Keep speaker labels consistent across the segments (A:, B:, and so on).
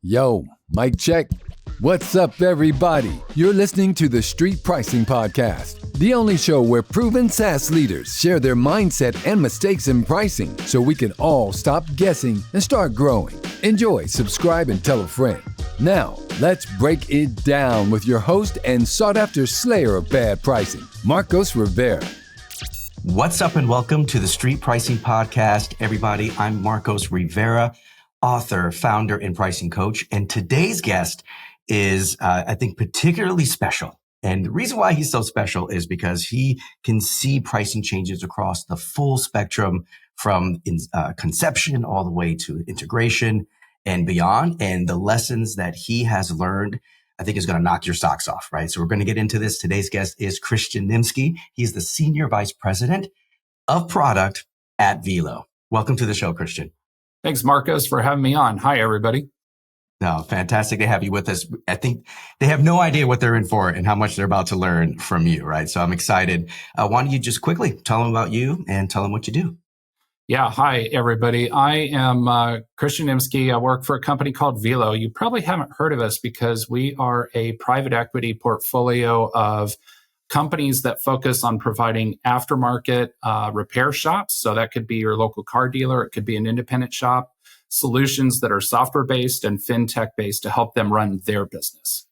A: Yo, mic check. What's up, everybody? You're listening to the Street Pricing Podcast, the only show where proven SaaS leaders share their mindset and mistakes in pricing so we can all stop guessing and start growing. Enjoy, subscribe, and tell a friend. Now, let's break it down with your host and sought-after slayer of bad pricing, Marcos Rivera.
B: What's up and welcome to the Street Pricing Podcast, everybody. I'm Marcos Rivera, author, founder, and pricing coach. And today's guest is, I think, particularly special. And the reason why he's so special is because he can see pricing changes across the full spectrum from conception all the way to integration and beyond. And the lessons that he has learned, I think, is going to knock your socks off, right? So we're going to get into this. Today's guest is Christian Nimsky. He's the Senior Vice President of Product at Vehlo. Welcome to the show, Christian.
C: Thanks, Marcos, for having me on. Hi, everybody.
B: No, fantastic to have you with us. I think they have no idea what they're in for and how much they're about to learn from you, right? So I'm excited. Why don't you just quickly tell them about you and tell them what you do?
C: Yeah. Hi, everybody. I am Christian Nimsky. I work for a company called Vehlo. You probably haven't heard of us because we are a private equity portfolio of companies that focus on providing aftermarket repair shops. So that could be your local car dealer. It could be an independent shop. Solutions that are software-based and fintech-based to help them run their business.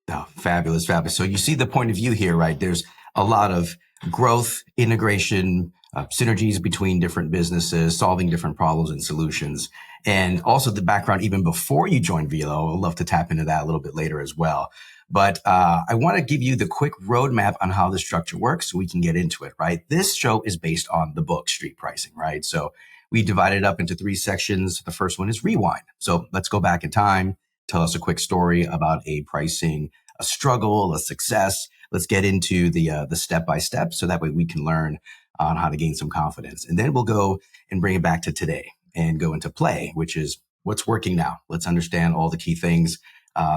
B: Oh, fabulous, fabulous. So you see the point of view here, right? There's a lot of growth, integration, synergies between different businesses, solving different problems and solutions. And also the background even before you joined Vehlo. I'd love to tap into that a little bit later as well. But I want to give you the quick roadmap on how the structure works so we can get into it, right? This show is based on the book, Street Pricing, right? So we divided it up into 3 sections. The first one is rewind. So let's go back in time. Tell us a quick story about a pricing, a struggle, a success. Let's get into the step-by-step so that way we can learn on how to gain some confidence. And then we'll go and bring it back to today and go into play, which is what's working now. Let's understand all the key things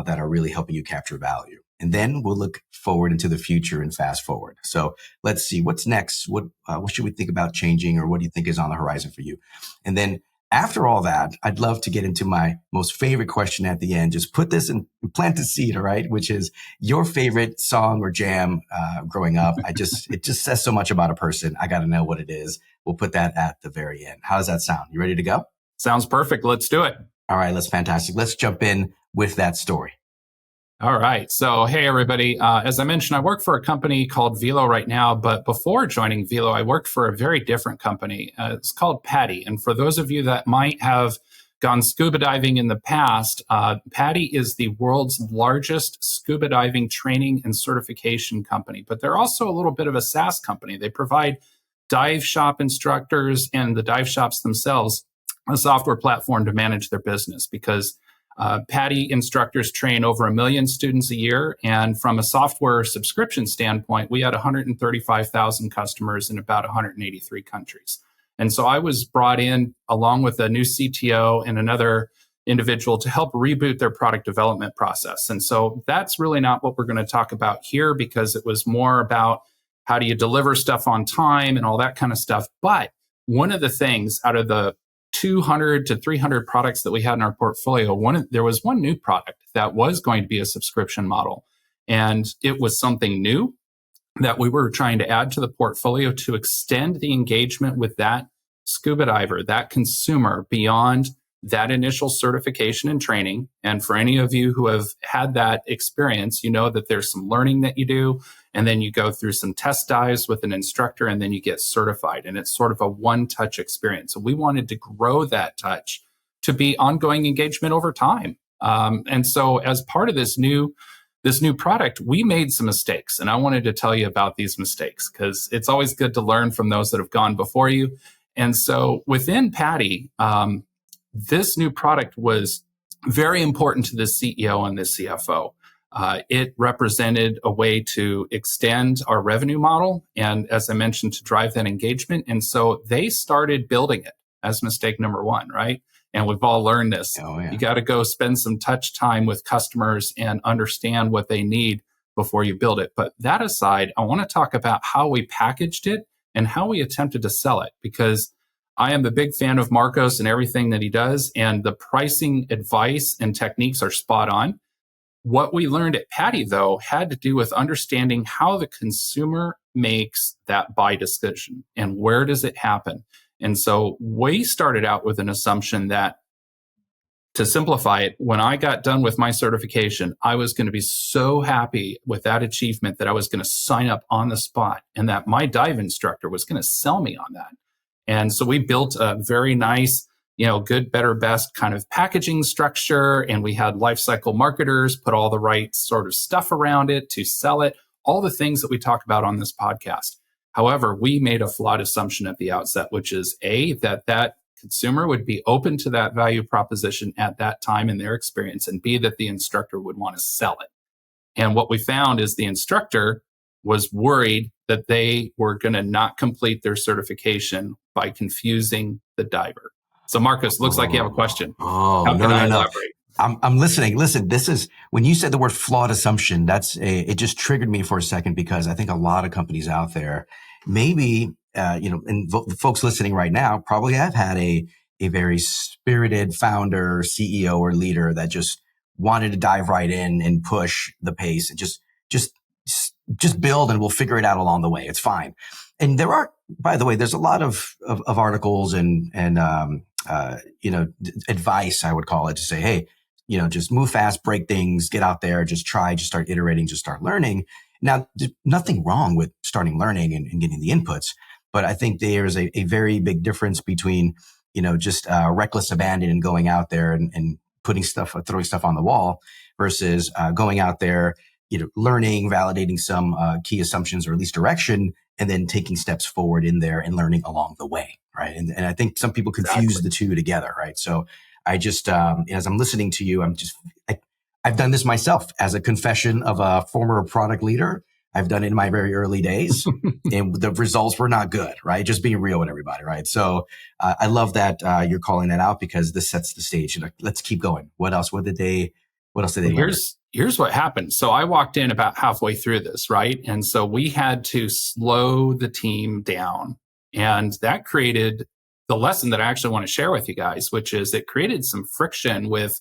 B: that are really helping you capture value. And then we'll look forward into the future and fast forward. So let's see what's next. What should we think about changing, or what do you think is on the horizon for you? And then after all that, I'd love to get into my most favorite question at the end. Just put this and plant a seed, all right? Which is your favorite song or jam growing up. It just says so much about a person. I got to know what it is. We'll put that at the very end. How does that sound? You ready to go?
C: Sounds perfect. Let's do it.
B: All right, that's fantastic. Let's jump in with that story.
C: All right. So, hey, everybody. As I mentioned, I work for a company called Vehlo right now. But before joining Vehlo, I worked for a very different company. It's called PADI. And for those of you that might have gone scuba diving in the past, PADI is the world's largest scuba diving training and certification company. But they're also a little bit of a SaaS company. They provide dive shop instructors and the dive shops themselves a software platform to manage their business, because PADI instructors train over 1 million students a year. And from a software subscription standpoint, we had 135,000 customers in about 183 countries. And so I was brought in along with a new CTO and another individual to help reboot their product development process. And so that's really not what we're going to talk about here, because it was more about how do you deliver stuff on time and all that kind of stuff. But one of the things out of the 200 to 300 products that we had in our portfolio, there was one new product that was going to be a subscription model. And it was something new that we were trying to add to the portfolio to extend the engagement with that scuba diver, that consumer, beyond that initial certification and training. And for any of you who have had that experience, you know that there's some learning that you do, and then you go through some test dives with an instructor, and then you get certified. And it's sort of a one-touch experience. So we wanted to grow that touch to be ongoing engagement over time. And so as part of this new product, we made some mistakes. And I wanted to tell you about these mistakes, because it's always good to learn from those that have gone before you. And so within PADI, this new product was very important to the CEO and the CFO. It represented a way to extend our revenue model, and as I mentioned, to drive that engagement. And so they started building it as mistake number 1, right? And we've all learned this.
B: Oh, yeah.
C: You got to go spend some touch time with customers and understand what they need before you build it. But that aside, I want to talk about how we packaged it and how we attempted to sell it, because I am a big fan of Marcos and everything that he does, and the pricing advice and techniques are spot on. What we learned at PADI, though, had to do with understanding how the consumer makes that buy decision and where does it happen. And so we started out with an assumption that, to simplify it, when I got done with my certification, I was going to be so happy with that achievement that I was going to sign up on the spot, and that my dive instructor was going to sell me on that. And so we built a very nice, good, better, best kind of packaging structure. And we had lifecycle marketers put all the right sort of stuff around it to sell it, all the things that we talk about on this podcast. However, we made a flawed assumption at the outset, which is that consumer would be open to that value proposition at that time in their experience, and B, that the instructor would want to sell it. And what we found is the instructor was worried that they were going to not complete their certification by confusing the diver. So Marcos, looks like you have a question.
B: How can I elaborate? I'm listening. Listen, this is, when you said the word flawed assumption, it just triggered me for a second, because I think a lot of companies out there, maybe, and the folks listening right now probably have had a very spirited founder, CEO, or leader that just wanted to dive right in and push the pace and just build, and we'll figure it out along the way. It's fine. And there are, by the way, there's a lot of articles and advice, I would call it, to say, hey, just move fast, break things, get out there, just try, just start iterating, just start learning. Now, there's nothing wrong with starting learning and getting the inputs, but I think there's a very big difference between, just reckless abandon and going out there and throwing stuff on the wall versus going out there, learning, validating some key assumptions or at least direction, and then taking steps forward in there and learning along the way, right? And I think some people confuse the two together, right? So I just, as I'm listening to you, I've done this myself as a confession of a former product leader. I've done it in my very early days, and the results were not good, right? Just being real with everybody, right? So I love that you're calling that out, because this sets the stage. Let's keep going. What else? What else did they learn?
C: Here's what happened. So I walked in about halfway through this, right? And so we had to slow the team down. And that created the lesson that I actually want to share with you guys, which is it created some friction with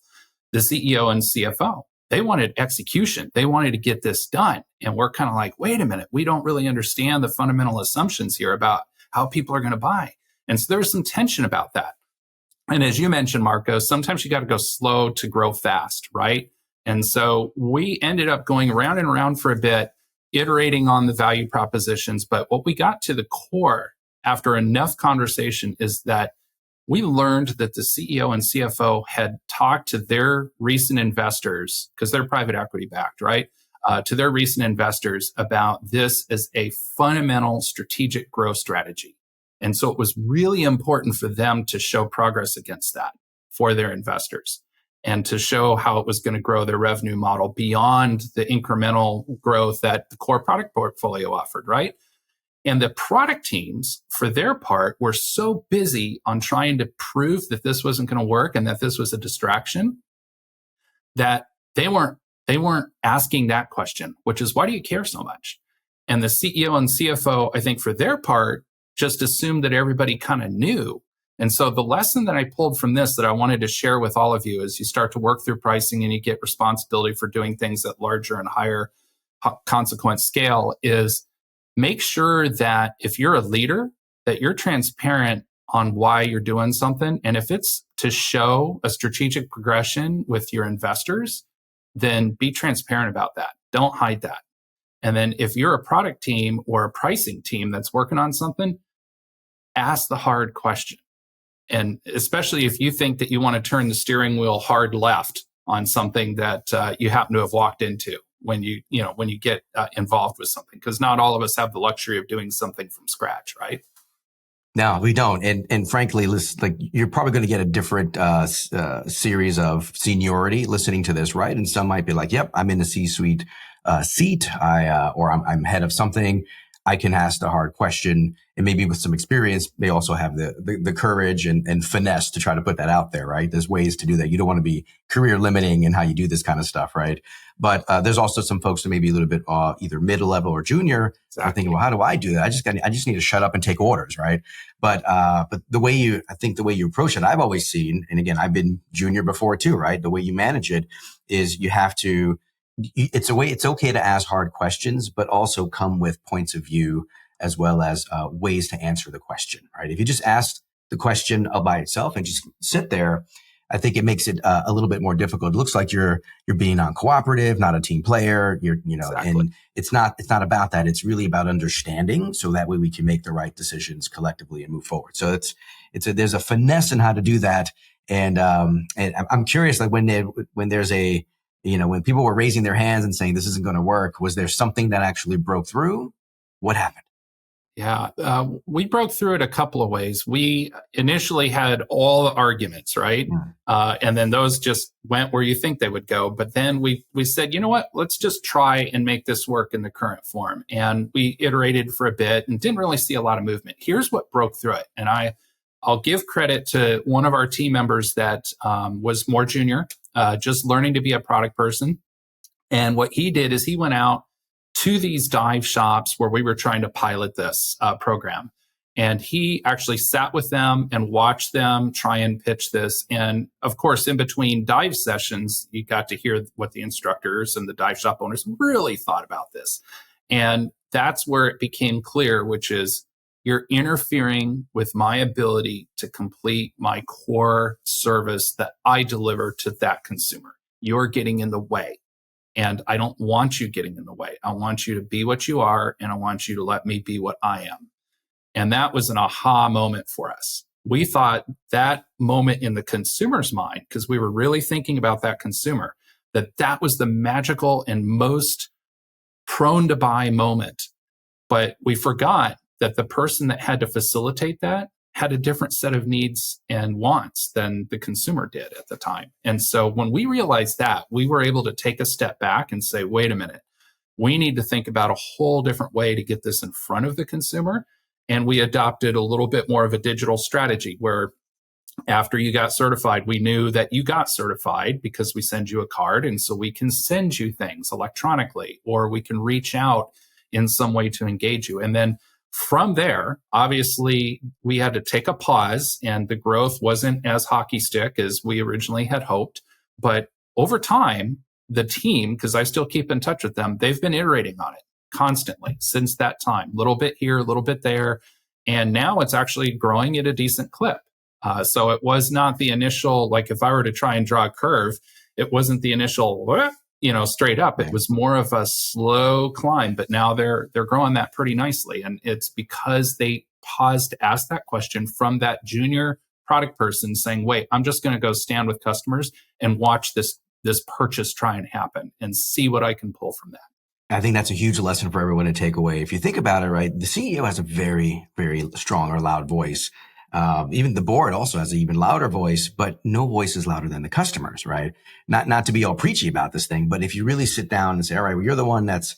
C: the CEO and CFO. They wanted execution. They wanted to get this done. And we're kind of like, wait a minute, we don't really understand the fundamental assumptions here about how people are going to buy. And so there was some tension about that. And as you mentioned, Marco, sometimes you got to go slow to grow fast, right? And so we ended up going around and around for a bit, iterating on the value propositions. But what we got to the core after enough conversation is that we learned that the CEO and CFO had talked to their recent investors, because they're private equity backed, right? To their recent investors about this as a fundamental strategic growth strategy. And so it was really important for them to show progress against that for their investors, and to show how it was going to grow their revenue model beyond the incremental growth that the core product portfolio offered, right? And the product teams, for their part, were so busy on trying to prove that this wasn't going to work and that this was a distraction, that they weren't asking that question, which is, why do you care so much? And the CEO and CFO, I think for their part, just assumed that everybody kind of knew. And so the lesson that I pulled from this that I wanted to share with all of you as you start to work through pricing and you get responsibility for doing things at larger and higher consequence scale is, make sure that if you're a leader, that you're transparent on why you're doing something. And if it's to show a strategic progression with your investors, then be transparent about that. Don't hide that. And then if you're a product team or a pricing team that's working on something, ask the hard question. And especially if you think that you want to turn the steering wheel hard left on something that you happen to have walked into when you get involved with something, because not all of us have the luxury of doing something from scratch, right?
B: No, we don't. And frankly, you're probably going to get a different series of seniority listening to this, right? And some might be like, yep, I'm in the C-suite seat, or I'm head of something. I can ask the hard question, and maybe with some experience, they also have the courage and finesse to try to put that out there, right? There's ways to do that. You don't want to be career limiting in how you do this kind of stuff, right? But there's also some folks who may be a little bit either middle-level or junior. Exactly. Are thinking, well, how do I do that? I just need to shut up and take orders, right? But the way you approach it, I've always seen, and again, I've been junior before too, right? The way you manage it is you have to. It's okay to ask hard questions, but also come with points of view as well as ways to answer the question, right? If you just ask the question all by itself and just sit there, I think it makes it a little bit more difficult. It looks like you're being non-cooperative, not a team player. Exactly. And it's not about that. It's really about understanding, so that way we can make the right decisions collectively and move forward. So there's a finesse in how to do that. And I'm curious, like when people were raising their hands and saying this isn't going to work, was there something that actually broke through? What happened?
C: Yeah, we broke through it a couple of ways. We initially had all the arguments, right? And then those just went where you think they would go. But then we said, you know what, let's just try and make this work in the current form. And we iterated for a bit and didn't really see a lot of movement. Here's what broke through it. And I'll give credit to one of our team members that was more junior, just learning to be a product person. And what he did is he went out to these dive shops where we were trying to pilot this program. And he actually sat with them and watched them try and pitch this. And of course, in between dive sessions, you got to hear what the instructors and the dive shop owners really thought about this. And that's where it became clear, which is you're interfering with my ability to complete my core service that I deliver to that consumer. You're getting in the way. And I don't want you getting in the way. I want you to be what you are, and I want you to let me be what I am. And that was an aha moment for us. We thought that moment in the consumer's mind, because we were really thinking about that consumer, that was the magical and most prone to buy moment. But we forgot that the person that had to facilitate that had a different set of needs and wants than the consumer did at the time. And so when we realized that, we were able to take a step back and say, wait a minute, we need to think about a whole different way to get this in front of the consumer. And we adopted a little bit more of a digital strategy where after you got certified, we knew that you got certified because we send you a card. And so we can send you things electronically, or we can reach out in some way to engage you. And then from there, obviously, we had to take a pause, and the growth wasn't as hockey stick as we originally had hoped. But over time, the team, because I still keep in touch with them, they've been iterating on it constantly since that time. A little bit here, a little bit there. And now it's actually growing at a decent clip. So it was not the initial, like if I were to try and draw a curve, it wasn't the initial, straight up. It was more of a slow climb, but now they're growing that pretty nicely. And it's because they paused to ask that question from that junior product person saying, wait, I'm just going to go stand with customers and watch this purchase try and happen and see what I can pull from that.
B: I think that's a huge lesson for everyone to take away. If you think about it, right, the CEO has a very, very strong or loud voice. Even the board also has an even louder voice, but no voice is louder than the customers, right? Not to be all preachy about this thing, but if you really sit down and say, all right, well, you're the one that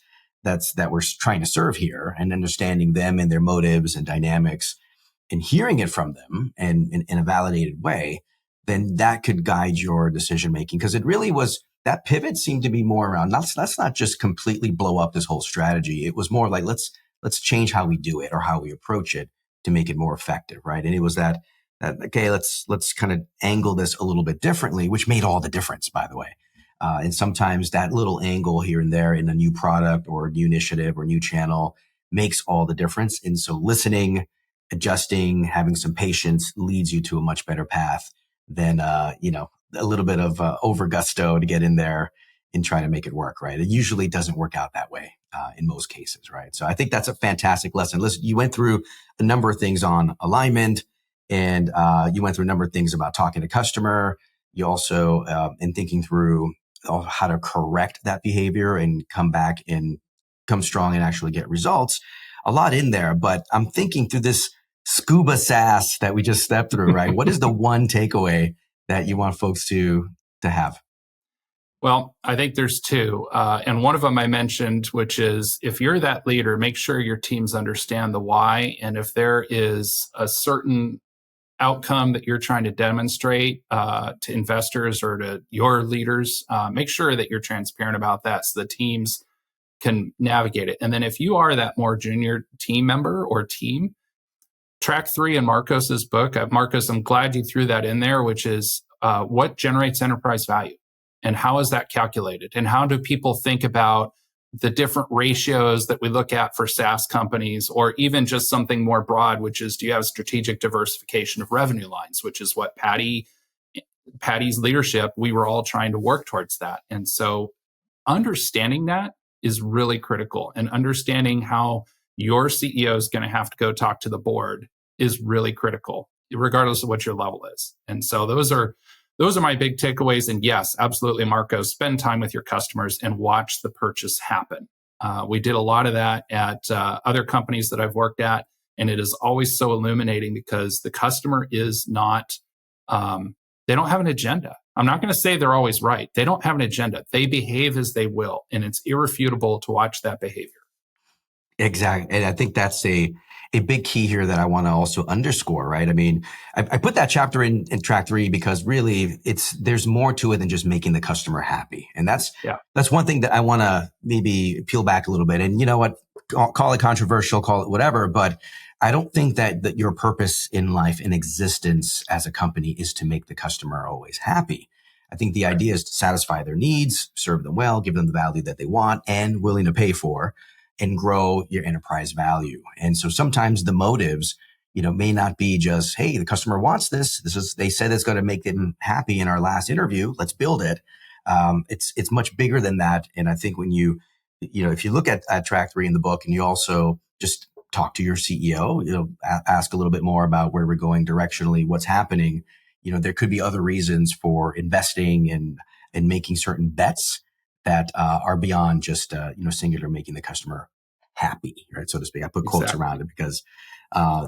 B: we're trying to serve here, and understanding them and their motives and dynamics and hearing it from them and in a validated way, then that could guide your decision making. Because it really was, that pivot seemed to be more around, let's not just completely blow up this whole strategy. It was more like, let's change how we do it or how we approach it to make it more effective, right? And it was that okay, let's kind of angle this a little bit differently, which made all the difference, by the way. And sometimes that little angle here and there in a new product or a new initiative or new channel makes all the difference. And so listening, adjusting, having some patience leads you to a much better path than a little bit of over gusto to get in there and try to make it work, right? It usually doesn't work out that way in most cases, right? So I think that's a fantastic lesson. Listen, you went through a number of things on alignment, and you went through a number of things about talking to customer. You also, in thinking through how to correct that behavior and come back and come strong and actually get results. A lot in there, but I'm thinking through this scuba SaaS that we just stepped through, right? What is the one takeaway that you want folks to have?
C: Well, I think there's two. And one of them I mentioned, which is if you're that leader, make sure your teams understand the why. And if there is a certain outcome that you're trying to demonstrate to investors or to your leaders, make sure that you're transparent about that so the teams can navigate it. And then if you are that more junior team member or team, track 3 in Marcos's book, Marcos, I'm glad you threw that in there, which is what generates enterprise value and how is that calculated? And how do people think about the different ratios that we look at for SaaS companies, or even just something more broad, which is do you have strategic diversification of revenue lines, which is what Patty's leadership, we were all trying to work towards that. And so understanding that is really critical, and understanding how your CEO is going to have to go talk to the board is really critical, regardless of what your level is. And so those are my big takeaways. And yes, absolutely, Marco, spend time with your customers and watch the purchase happen. We did a lot of that at other companies that I've worked at, and it is always so illuminating because the customer is not, they don't have an agenda. I'm not going to say they're always right. They don't have an agenda. They behave as they will, and it's irrefutable to watch that behavior.
B: Exactly. And I think that's a big key here that I want to also underscore, right? I mean, I put that chapter in track 3 because really there's more to it than just making the customer happy. And that's one thing that I want to maybe peel back a little bit. And you know what, call it controversial, call it whatever, but I don't think that your purpose in life, in existence as a company, is to make the customer always happy. I think the idea is to satisfy their needs, serve them well, give them the value that they want and willing to pay for, and grow your enterprise value. And so sometimes the motives, may not be just, hey, the customer wants this. They said it's going to make them happy in our last interview. Let's build it. It's much bigger than that. And I think when if you look at track 3 in the book and you also just talk to your CEO, ask a little bit more about where we're going directionally, what's happening, there could be other reasons for investing and making certain bets that are beyond just singular making the customer happy, right, so to speak. I put quotes around it because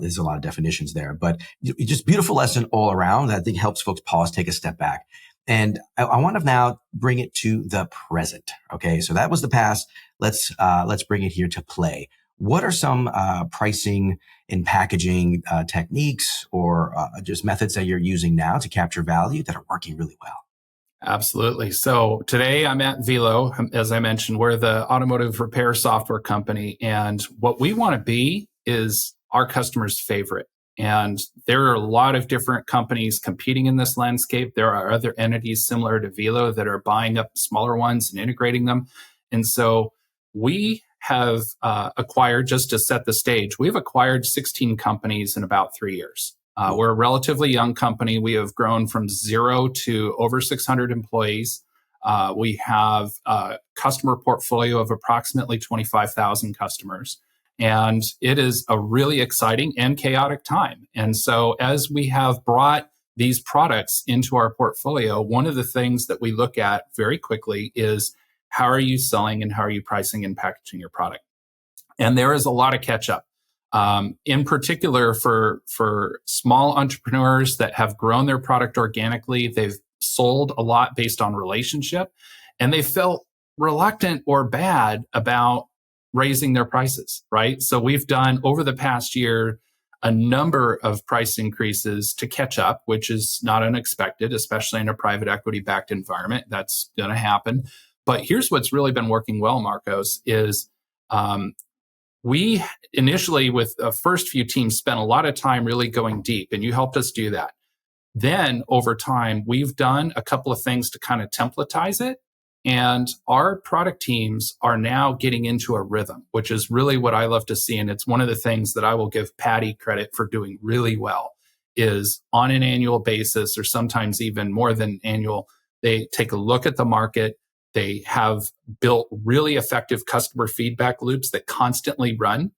B: there's a lot of definitions there, but just beautiful lesson all around that I think helps folks pause, take a step back. And I want to now bring it to the present. Okay, so that was the past. Let's bring it here to play. What are some pricing and packaging techniques or just methods that you're using now to capture value that are working really well?
C: Absolutely. So today I'm at Vehlo. As I mentioned, we're the automotive repair software company. And what we want to be is our customer's favorite. And there are a lot of different companies competing in this landscape. There are other entities similar to Vehlo that are buying up smaller ones and integrating them. And so we have acquired, just to set the stage, we've acquired 16 companies in about 3 years. We're a relatively young company. We have grown from 0 to over 600 employees. We have a customer portfolio of approximately 25,000 customers. And it is a really exciting and chaotic time. And so as we have brought these products into our portfolio, one of the things that we look at very quickly is how are you selling and how are you pricing and packaging your product? And there is a lot of catch up. In particular, for small entrepreneurs that have grown their product organically, they've sold a lot based on relationship, and they felt reluctant or bad about raising their prices, right? So we've done over the past year a number of price increases to catch up, which is not unexpected, especially in a private equity backed environment. That's going to happen. But here's what's really been working well, Marcos, is we initially, with the first few teams, spent a lot of time really going deep, and you helped us do that. Then over time, we've done a couple of things to kind of templatize it. And our product teams are now getting into a rhythm, which is really what I love to see. And it's one of the things that I will give PADI credit for doing really well, is on an annual basis, or sometimes even more than annual, they take a look at the market. They have built really effective customer feedback loops that constantly run.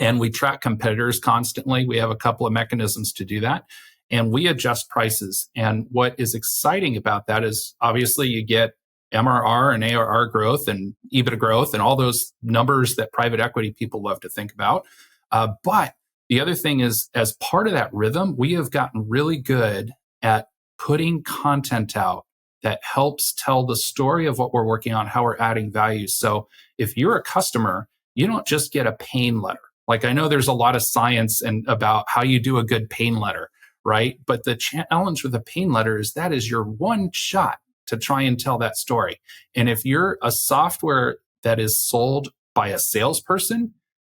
C: And we track competitors constantly. We have a couple of mechanisms to do that. And we adjust prices. And what is exciting about that is obviously you get MRR and ARR growth and EBITDA growth and all those numbers that private equity people love to think about. But the other thing is, as part of that rhythm, we have gotten really good at putting content out that helps tell the story of what we're working on, how we're adding value. So if you're a customer, you don't just get a pain letter. Like, I know there's a lot of science and about how you do a good pain letter, right? But the challenge with a pain letter is that is your one shot to try and tell that story. And if you're a software that is sold by a salesperson,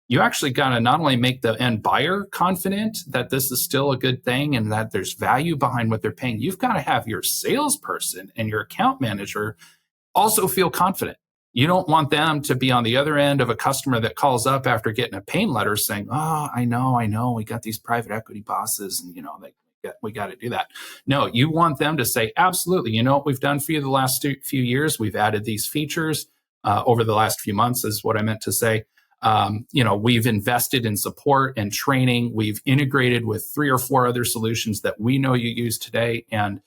C: you actually got to not only make the end buyer confident that this is still a good thing and that there's value behind what they're paying, you've got to have your salesperson and your account manager also feel confident. You don't want them to be on the other end of a customer that calls up after getting a pain letter saying, oh, I know, we got these private equity bosses and, we got to do that. No, you want them to say, absolutely, you know what we've done for you the last few years? We've added these features over the last few months is what I meant to say. We've invested in support and training. We've integrated with 3 or 4 other solutions that we know you use today. And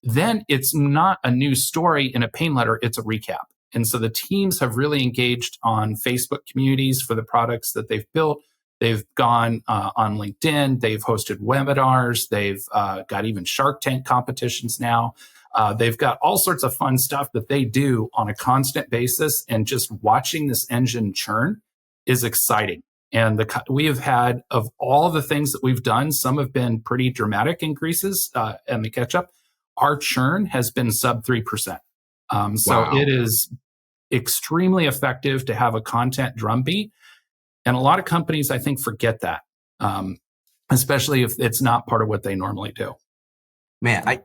C: then it's not a new story in a pain letter, it's a recap. And so the teams have really engaged on Facebook communities for the products that they've built. They've gone on LinkedIn. They've hosted webinars. They've got even Shark Tank competitions now. They've got all sorts of fun stuff that they do on a constant basis. And just watching this engine churn is exciting. And we have had, of all the things that we've done, some have been pretty dramatic increases and the catch up. Our churn has been sub 3%. So It is extremely effective to have a content drumbeat. And a lot of companies, I think, forget that, especially if it's not part of what they normally do.
B: Man,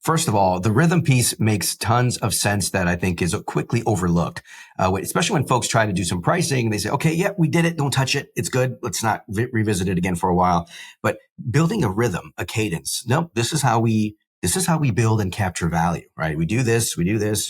B: first of all, the rhythm piece makes tons of sense that I think is quickly overlooked, especially when folks try to do some pricing and they say, okay, yeah, we did it. Don't touch it. It's good. Let's not revisit it again for a while. But building a rhythm, a cadence. No, this is how we build and capture value, right? We do this,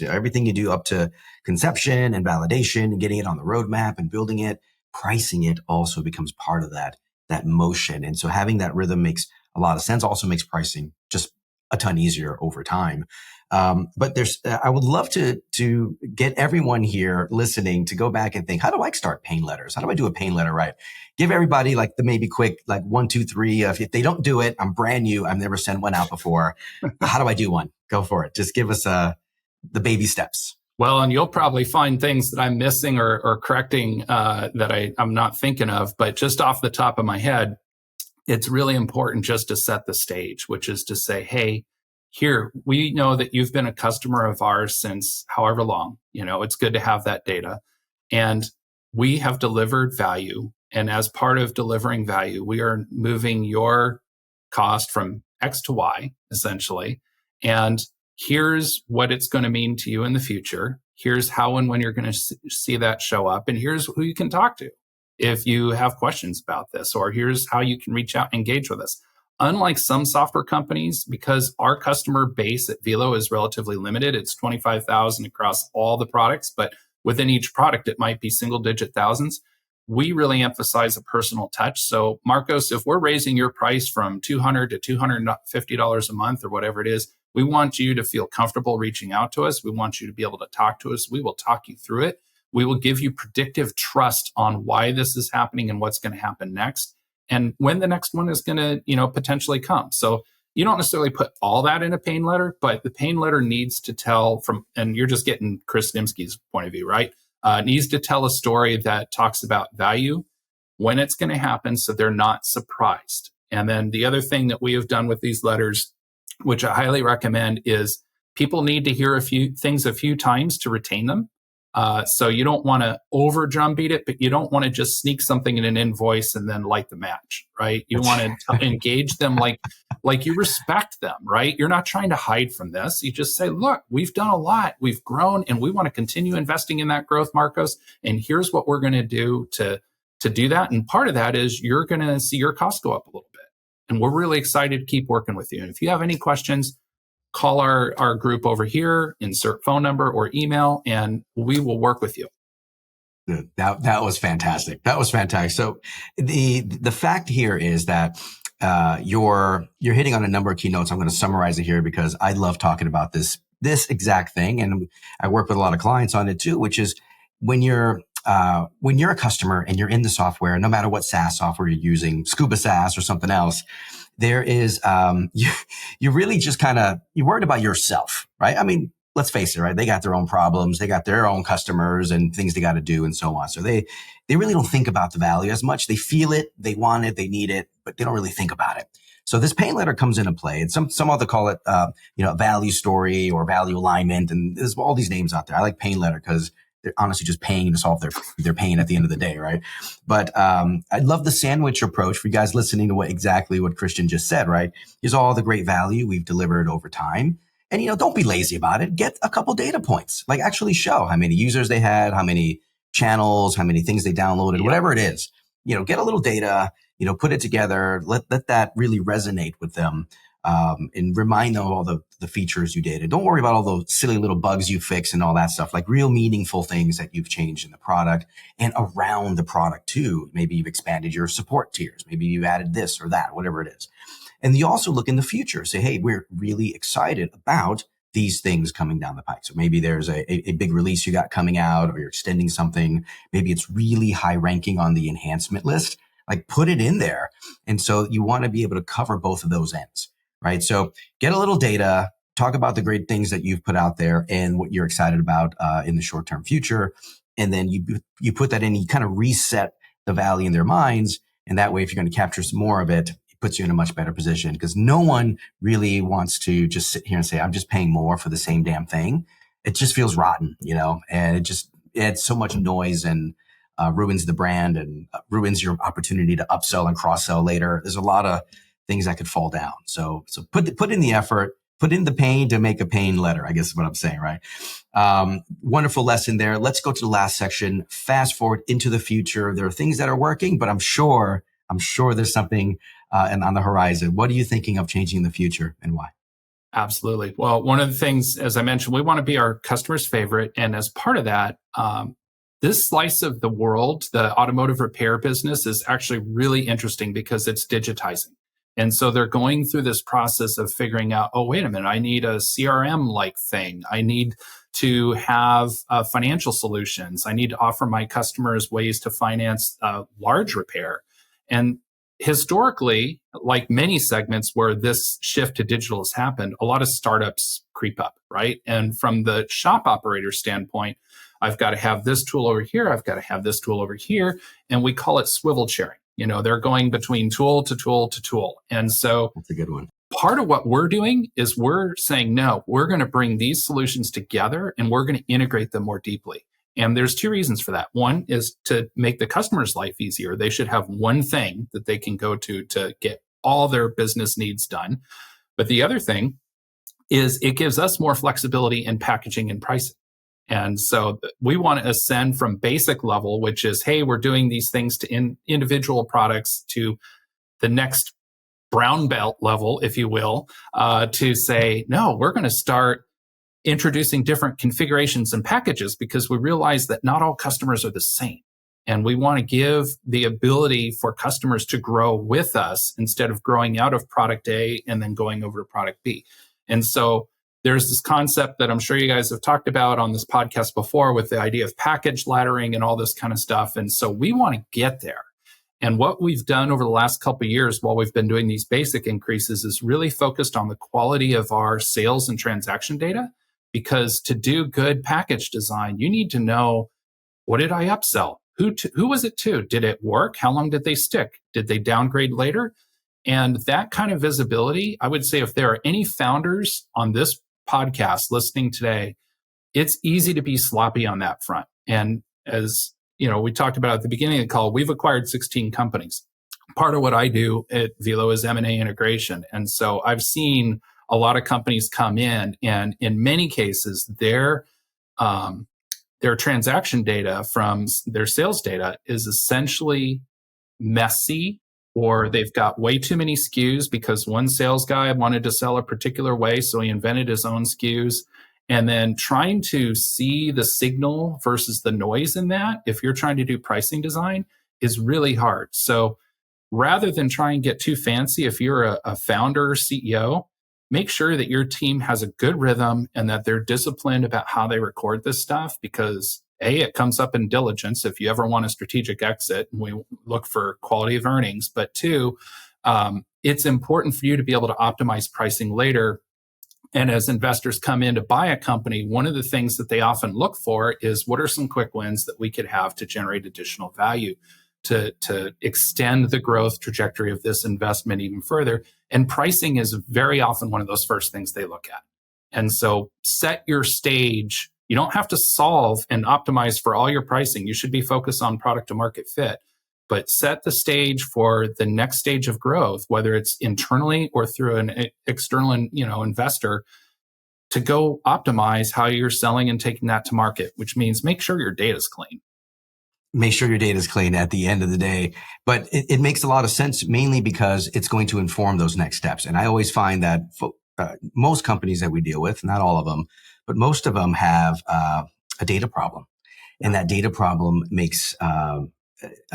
B: everything you do up to conception and validation and getting it on the roadmap and building it, pricing it also becomes part of that motion. And so having that rhythm makes a lot of sense, also makes pricing just a ton easier over time. But I would love to get everyone here listening to go back and think, how do I start pain letters? How do I do a pain letter right? Give everybody like the maybe quick, like 1, 2, 3. If they don't do it, I'm brand new. I've never sent one out before. How do I do one? Go for it. Just give us the baby steps.
C: Well, and you'll probably find things that I'm missing or correcting that I'm not thinking of. But just off the top of my head, it's really important just to set the stage, which is to say, hey, here, we know that you've been a customer of ours since however long. It's good to have that data. And we have delivered value. And as part of delivering value, we are moving your cost from X to Y, essentially. And here's what it's going to mean to you in the future. Here's how and when you're going to see that show up. And here's who you can talk to if you have questions about this, or here's how you can reach out and engage with us. Unlike some software companies, because our customer base at Vehlo is relatively limited, it's 25,000 across all the products, but within each product, it might be single-digit thousands. We really emphasize a personal touch. So, Marcos, if we're raising your price from $200 to $250 a month or whatever it is, we want you to feel comfortable reaching out to us. We want you to be able to talk to us. We will talk you through it. We will give you predictive trust on why this is happening and what's going to happen next, and when the next one is going to, potentially come. So you don't necessarily put all that in a pain letter, but the pain letter needs to tell and you're just getting Chris Nimsky's point of view, right? Needs to tell a story that talks about value, when it's going to happen, so they're not surprised. And then the other thing that we have done with these letters, which I highly recommend, is people need to hear a few things a few times to retain them. So you don't want to over drumbeat it, but you don't want to just sneak something in an invoice and then light the match, right? You want to engage them like you respect them, right? You're not trying to hide from this. You just say, look, we've done a lot, we've grown, and we want to continue investing in that growth, Marcos. And here's what we're going to do to do that. And part of that is you're going to see your costs go up a little bit. And we're really excited to keep working with you. And if you have any questions, call our group over here, insert phone number or email, and we will work with you.
B: That was fantastic. That was fantastic. So the fact here is that you're hitting on a number of keynotes. I'm going to summarize it here because I love talking about this exact thing, and I work with a lot of clients on it too. Which is when you're a customer and you're in the software, no matter what SaaS software you're using, Scuba SaaS or something else, there is, you really just you're worried about yourself, right? I mean, let's face it, right? They got their own problems. They got their own customers and things they got to do and so on. So they really don't think about the value as much. They feel it, they want it, they need it, but they don't really think about it. So this pain letter comes into play, and some other call it, value story or value alignment. And there's all these names out there. I like pain letter because they're honestly just paying to solve their pain at the end of the day, right? But I love the sandwich approach for you guys listening to exactly what Christian just said, right? Here's all the great value we've delivered over time. And, don't be lazy about it. Get a couple data points, like actually show how many users they had, how many channels, how many things they downloaded, whatever it is. Get a little data, put it together, let that really resonate with them, and remind them of all the features you did. And don't worry about all those silly little bugs you fix and all that stuff, like real meaningful things that you've changed in the product and around the product too. Maybe you've expanded your support tiers. Maybe you added this or that, whatever it is. And you also look in the future, say, hey, we're really excited about these things coming down the pike. So maybe there's a big release you got coming out, or you're extending something. Maybe it's really high ranking on the enhancement list. Like put it in there. And so you want to be able to cover both of those ends, right? So get a little data, talk about the great things that you've put out there and what you're excited about in the short-term future. And then you put that in, you kind of reset the value in their minds. And that way, if you're going to capture some more of it, puts you in a much better position, because no one really wants to just sit here and say, I'm just paying more for the same damn thing. It just feels rotten, and it just adds so much noise and ruins the brand and ruins your opportunity to upsell and cross-sell later. There's a lot of things that could fall down. So put in the effort, put in the pain to make a pain letter, I guess is what I'm saying, right? Wonderful lesson there. Let's go to the last section. Fast forward into the future. There are things that are working, but I'm sure there's something and on the horizon. What are you thinking of changing in the future and why?
C: Absolutely. Well, one of the things, as I mentioned, we want to be our customer's favorite. And as part of that, this slice of the world, the automotive repair business, is actually really interesting because it's digitizing. And so they're going through this process of figuring out, oh, wait a minute, I need a CRM-like thing. I need to have financial solutions. I need to offer my customers ways to finance large repair. And historically, like many segments where this shift to digital has happened, a lot of startups creep up, right? And from the shop operator standpoint, I've got to have this tool over here. I've got to have this tool over here. And we call it swivel chairing. They're going between tool to tool to tool. And so
B: that's a good one.
C: Part of what we're doing is we're saying, no, we're going to bring these solutions together and we're going to integrate them more deeply. And there's two reasons for that. One is to make the customer's life easier. They should have one thing that they can go to get all their business needs done. But the other thing is it gives us more flexibility in packaging and pricing. And so we want to ascend from basic level, which is, hey, we're doing these things to individual products, to the next brown belt level, if you will, to say, no, we're going to start introducing different configurations and packages, because we realize that not all customers are the same. And we want to give the ability for customers to grow with us instead of growing out of product A and then going over to product B. And so there's this concept that I'm sure you guys have talked about on this podcast before with the idea of package laddering and all this kind of stuff. And so we want to get there. And what we've done over the last couple of years while we've been doing these basic increases is really focused on the quality of our sales and transaction data. Because to do good package design, you need to know, what did I upsell? Who was it to? Did it work? How long did they stick? Did they downgrade later? And that kind of visibility, I would say if there are any founders on this podcast listening today, it's easy to be sloppy on that front. And as we talked about at the beginning of the call, we've acquired 16 companies. Part of what I do at Vehlo is M&A integration. And so I've seen a lot of companies come in, and in many cases, their transaction data from their sales data is essentially messy, or they've got way too many SKUs because one sales guy wanted to sell a particular way, so he invented his own SKUs. And then trying to see the signal versus the noise in that, if you're trying to do pricing design, is really hard. So rather than try and get too fancy, if you're a founder or CEO, make sure that your team has a good rhythm and that they're disciplined about how they record this stuff, because A, it comes up in diligence if you ever want a strategic exit, and we look for quality of earnings. But two, It's important for you to be able to optimize pricing later. And as investors come in to buy a company, one of the things that they often look for is what are some quick wins that we could have to generate additional value, to extend the growth trajectory of this investment even further. And pricing is very often one of those first things they look at. And so set your stage. You don't have to solve and optimize for all your pricing. You should be focused on product to market fit, but set the stage for the next stage of growth, whether it's internally or through an external, investor, to go optimize how you're selling and taking that to market, which means make sure your data is clean.
B: Make sure your data is clean at the end of the day. But it makes a lot of sense, mainly because it's going to inform those next steps. And I always find that most companies that we deal with, not all of them, but most of them have a data problem. And that data problem makes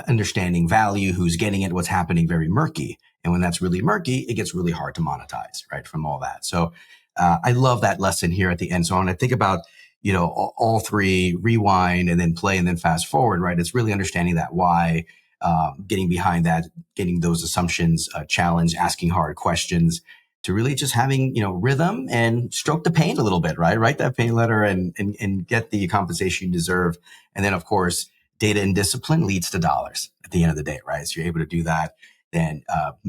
B: understanding value, who's getting it, what's happening, very murky. And when that's really murky, it gets really hard to monetize, right, from all that. So I love that lesson here at the end. So when I think about, all three, rewind and then play and then fast forward, right, it's really understanding that why, getting behind that, getting those assumptions challenged, asking hard questions, to really just having, rhythm and stroke the pain a little bit, right? Write that pain letter and get the compensation you deserve. And then, of course, data and discipline leads to dollars at the end of the day, right? So you're able to do that, then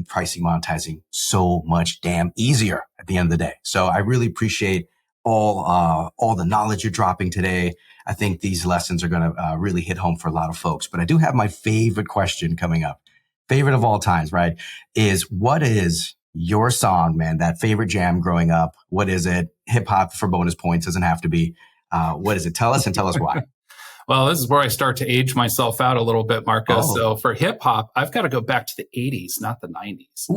B: pricing, monetizing, so much damn easier at the end of the day. So I really appreciate all the knowledge you're dropping today. I think these lessons are going to really hit home for a lot of folks. But I do have my favorite question coming up. Favorite of all times, right? Is what is your song, man, that favorite jam growing up? What is it? Hip hop for bonus points, doesn't have to be. What is it? Tell us and tell us why.
C: Well, this is where I start to age myself out a little bit, Marcus.
B: Oh.
C: So for hip hop, I've got to go back to the 80s, not the 90s.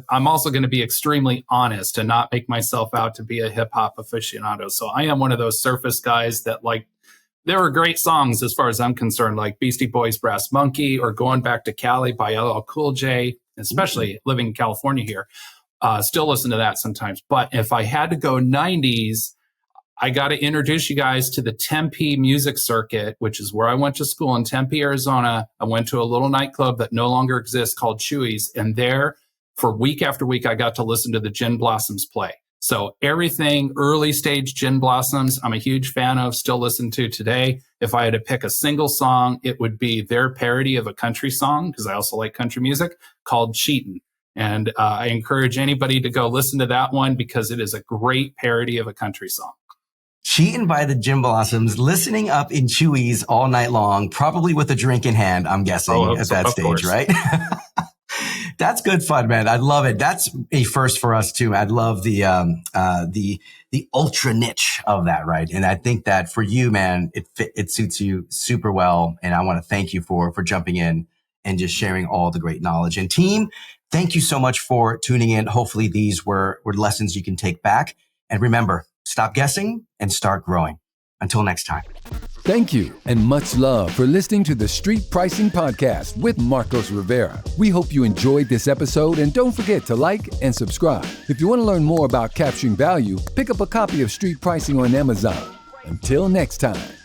C: I'm also going to be extremely honest and not make myself out to be a hip hop aficionado. So I am one of those surface guys that there were great songs as far as I'm concerned, like Beastie Boys' Brass Monkey, or going back to Cali by LL Cool J, especially living in California here. Still listen to that sometimes. But if I had to go 90s, I got to introduce you guys to the Tempe music circuit, which is where I went to school in Tempe, Arizona. I went to a little nightclub that no longer exists called Chewy's. And there, for week after week, I got to listen to the Gin Blossoms play. So everything early stage Gin Blossoms, I'm a huge fan of, still listen to today. If I had to pick a single song, it would be their parody of a country song, because I also like country music, called Cheatin'. And I encourage anybody to go listen to that one, because it is a great parody of a country song.
B: Cheatin' by the Gin Blossoms, listening up in Chewy's all night long, probably with a drink in hand, I'm guessing, at that stage, course. Right? That's good fun, man. I love it. That's a first for us too. I love the ultra niche of that, right? And I think that for you, man, it suits you super well. And I want to thank you for jumping in and just sharing all the great knowledge. And team, thank you so much for tuning in. Hopefully these were lessons you can take back. And remember, stop guessing and start growing. Until next time.
A: Thank you and much love for listening to the Street Pricing Podcast with Marcos Rivera. We hope you enjoyed this episode, and don't forget to like and subscribe. If you want to learn more about capturing value, pick up a copy of Street Pricing on Amazon. Until next time.